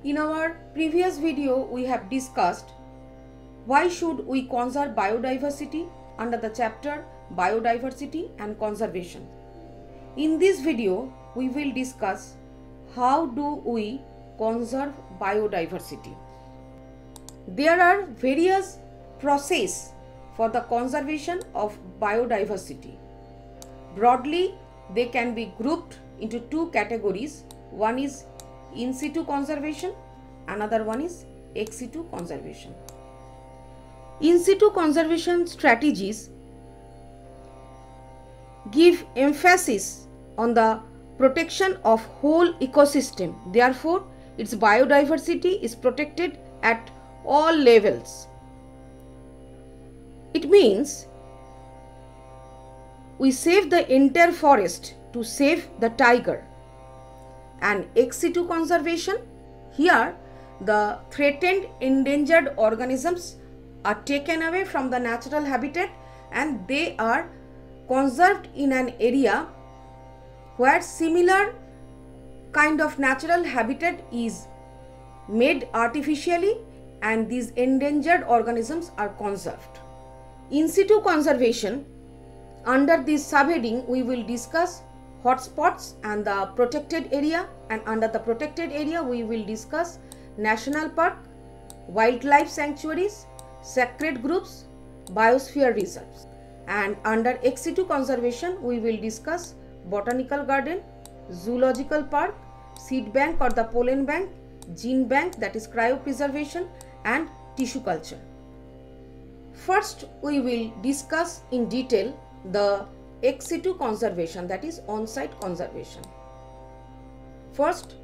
In our previous video, we have discussed why should we conserve biodiversity under the chapter Biodiversity and Conservation. In this video, we will discuss how do we conserve biodiversity. There are various processes for the conservation of biodiversity. Broadly, they can be grouped into two categories. One is in situ conservation, another one is ex situ conservation. In situ conservation strategies give emphasis on the protection of whole ecosystem. Therefore, its biodiversity is protected at all levels. It means we save the entire forest to save the tiger. And ex situ conservation, here the threatened endangered organisms are taken away from the natural habitat and they are conserved in an area where similar kind of natural habitat is made artificially and these endangered organisms are conserved. In situ conservation, under this subheading we will discuss hotspots and the protected area, and under the protected area we will discuss national park, wildlife sanctuaries, sacred groves, biosphere reserves, and under ex situ conservation we will discuss botanical garden, zoological park, seed bank or the pollen bank, gene bank, that is cryopreservation, and tissue culture. First, we will discuss in detail the ex situ conservation, that is on-site conservation. First,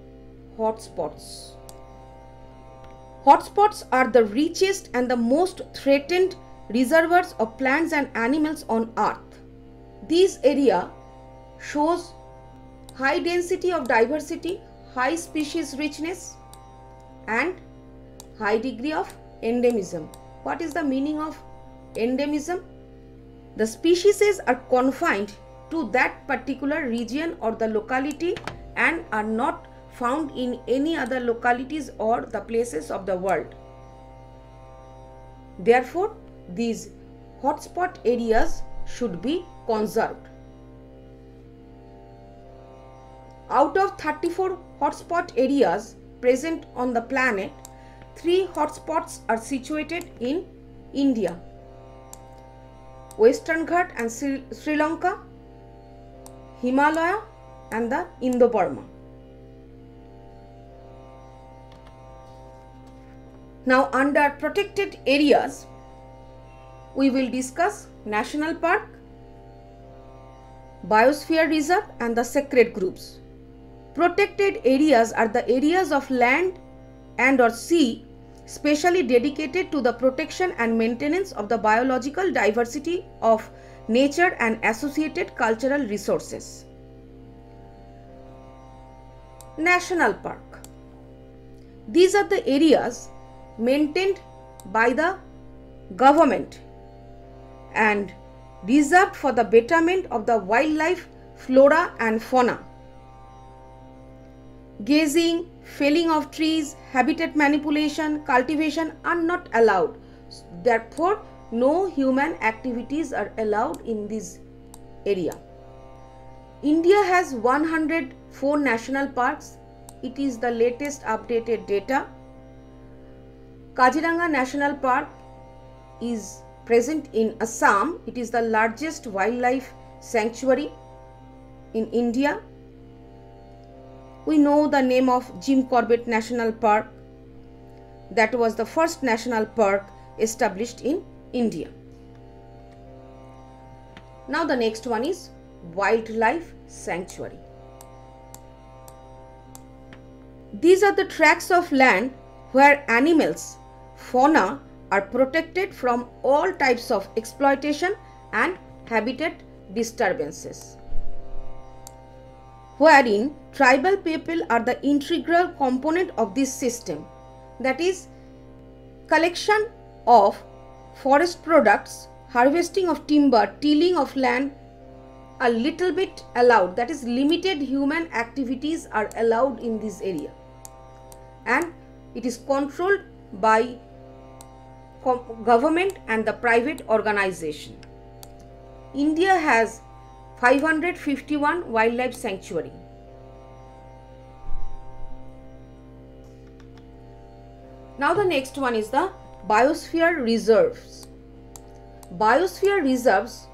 hotspots. Hotspots are the richest and the most threatened reservoirs of plants and animals on earth. This area shows high density of diversity, high species richness, and high degree of endemism. What is the meaning of endemism? The species are confined to that particular region or the locality and are not found in any other localities or the places of the world. Therefore, these hotspot areas should be conserved. Out of 34 hotspot areas present on the planet, 3 hotspots are situated in India: Western Ghat and Sri Lanka, Himalaya and the Indo-Burma. Now under protected areas, we will discuss national park, biosphere reserve and the sacred groves. Protected areas are the areas of land and or sea specially dedicated to the protection and maintenance of the biological diversity of nature and associated cultural resources. National park. These are the areas maintained by the government and reserved for the betterment of the wildlife, flora and fauna. Gazing, felling of trees, habitat manipulation, cultivation are not allowed. Therefore, no human activities are allowed in this area. India has 104 national parks. It is the latest updated data. Kaziranga National Park is present in Assam. It is the largest wildlife sanctuary in India. We know the name of Jim Corbett National Park. That was the first national park established in India. Now the next one is wildlife sanctuary. These are the tracts of land where animals, fauna are protected from all types of exploitation and habitat disturbances, wherein tribal people are the integral component of this system. That is, collection of forest products, harvesting of timber, tilling of land a little bit allowed, that is limited human activities are allowed in this area, and it is controlled by government and the private organization. India has 551 wildlife sanctuary. Now the next one is the biosphere reserves. Biosphere reserves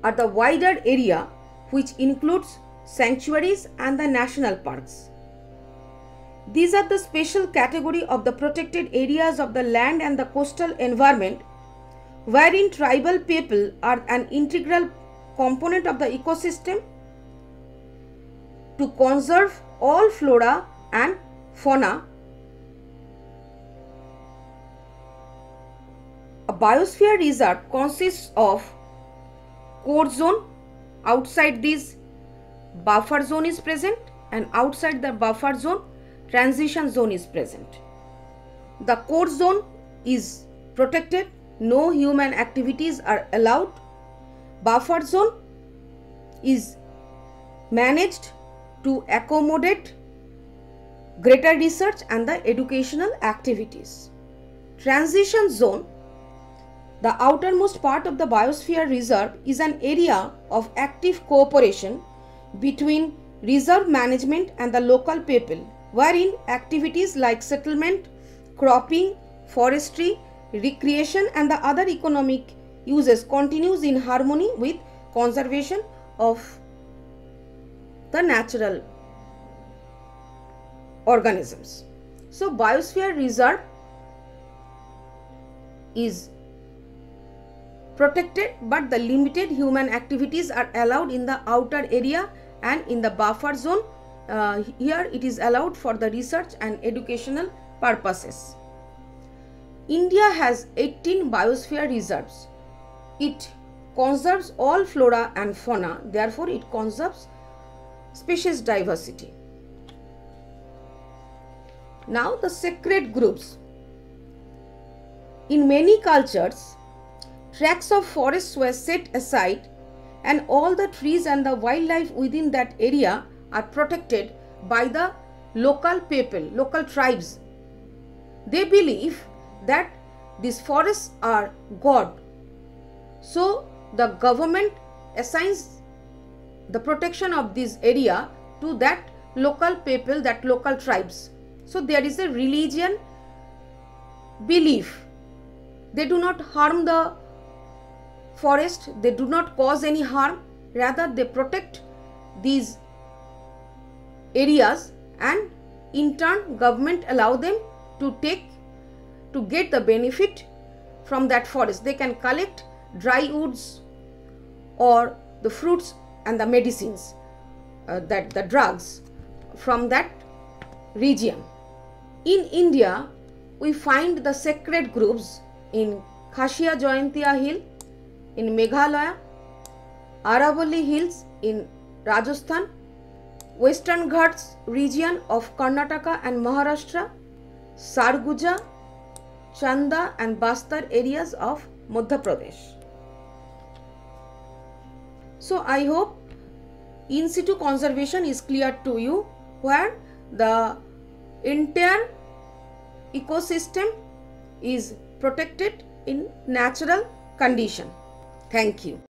are the wider area which includes sanctuaries and the national parks. These are the special category of the protected areas of the land and the coastal environment wherein tribal people are an integral component of the ecosystem to conserve all flora and fauna. A biosphere reserve consists of core zone. Outside this buffer zone is present, and outside the buffer zone transition zone is present. The core zone is protected, no human activities are allowed. Buffer zone is managed to accommodate greater research and the educational activities. Transition zone, the outermost part of the biosphere reserve, is an area of active cooperation between reserve management and the local people, wherein activities like settlement, cropping, forestry, recreation and the other economic uses continues in harmony with conservation of the natural organisms. So biosphere reserve is protected, but the limited human activities are allowed in the outer area, and in the buffer zone here it is allowed for the research and educational purposes. India has 18 biosphere reserves. It conserves all flora and fauna, therefore it conserves species diversity. Now the sacred groves. In many cultures, tracts of forests were set aside and all the trees and the wildlife within that area are protected by the local people, local tribes. They believe that these forests are God. So the government assigns the protection of this area to that local people, that local tribes. So there is a religion belief. They do not harm the forest, they do not cause any harm, rather they protect these areas, and in turn government allow them to get the benefit from that forest. They can collect dry woods or the fruits and the medicines, that the drugs from that region. In India, we find the sacred groves in Khasiya Jayantiya Hill in Meghalaya, Aravalli Hills in Rajasthan, Western Ghats region of Karnataka and Maharashtra, Sarguja, Chanda and Bastar areas of Madhya Pradesh. So I hope in situ conservation is clear to you, where the entire ecosystem is protected in natural condition. Thank you.